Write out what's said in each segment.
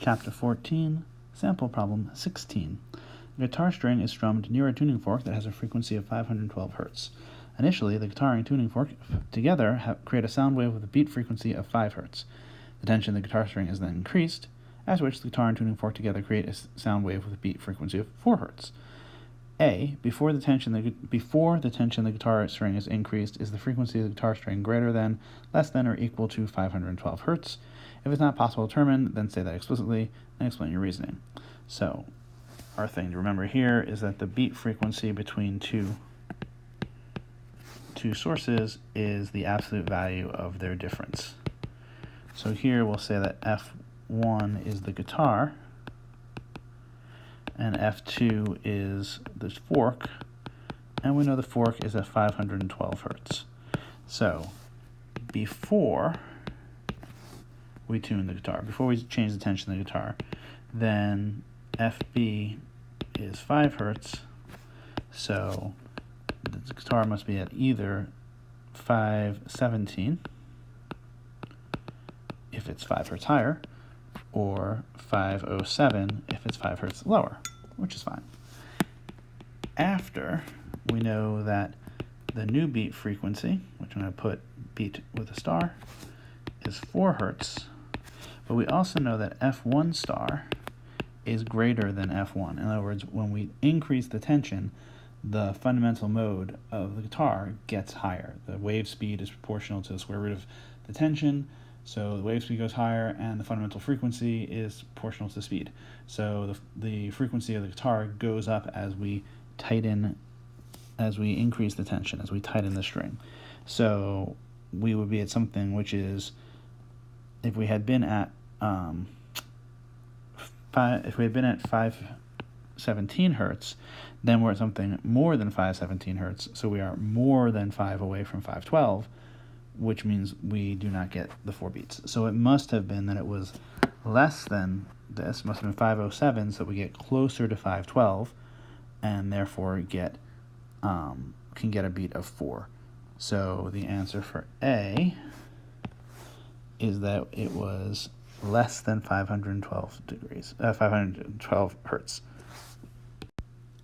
Chapter 14, Sample Problem 16. A guitar string is strummed near a tuning fork that has a frequency of 512 Hz. Initially, the guitar and tuning fork together create a sound wave with a beat frequency of 5 Hz. The tension of the guitar string is then increased, after which the guitar and tuning fork together create a sound wave with a beat frequency of 4 Hz. A. Before the tension of the guitar string is increased, is the frequency of the guitar string greater than, less than, or equal to 512 Hz? If it's not possible to determine, then say that explicitly and explain your reasoning. So, our thing to remember here is that the beat frequency between two sources is the absolute value of their difference. So here we'll say that F1 is the guitar, and F2 is the fork, and we know the fork is at 512 Hz. So, before we tune the guitar, before we change the tension of the guitar, then FB is 5 Hz, so the guitar must be at either 517 if it's 5 Hz higher, or 507 if it's 5 Hz lower, which is fine. After we know that the new beat frequency, which I'm going to put beat with a star, is 4 Hz, but we also know that F1 star is greater than F1. In other words, when we increase the tension, the fundamental mode of the guitar gets higher. The wave speed is proportional to the square root of the tension, so the wave speed goes higher, and the fundamental frequency is proportional to the speed. So the frequency of the guitar goes up as we increase the tension, as we tighten the string. So we would be at something which is, if we had been at 517 Hertz, then we're at something more than 517 Hertz. So we are more than 5 away from 512, which means we do not get the 4 beats. So it must have been that it was less than this, must have been 507, so we get closer to 512, and therefore can get a beat of 4. So the answer for A is that it was less than 512 Hertz.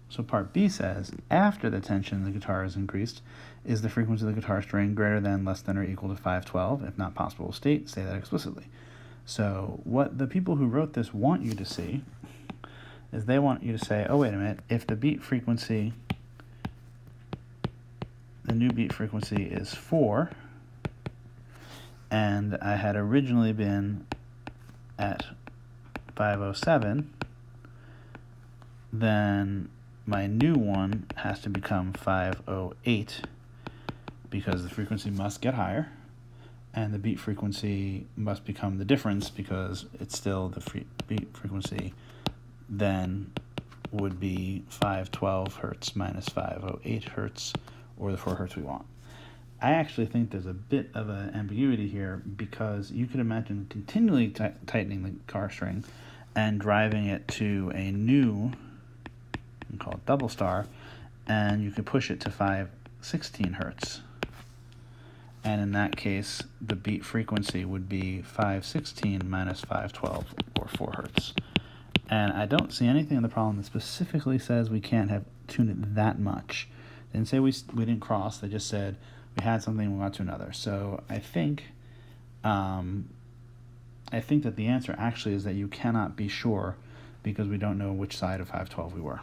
So part B says, after the tension of the guitar is increased, is the frequency of the guitar string greater than, less than, or equal to 512? If not possible to state, say that explicitly. So what the people who wrote this want you to see is they want you to say, oh, wait a minute, if the new beat frequency is 4, and I had originally been at 507, then my new one has to become 508 because the frequency must get higher, and the beat frequency must become the difference because it's still the beat frequency then would be 512 Hertz minus 508 Hertz, or the 4 Hertz we want. I actually think there's a bit of an ambiguity here because you could imagine continually tightening the guitar string and driving it to a new, we call it double star, and you could push it to 516 Hertz. And in that case, the beat frequency would be 516 minus 512, or 4 Hertz. And I don't see anything in the problem that specifically says we can't have tuned it that much. They didn't say we didn't cross, they just said we had something, we got to another. So I think that the answer actually is that you cannot be sure because we don't know which side of 512 we were.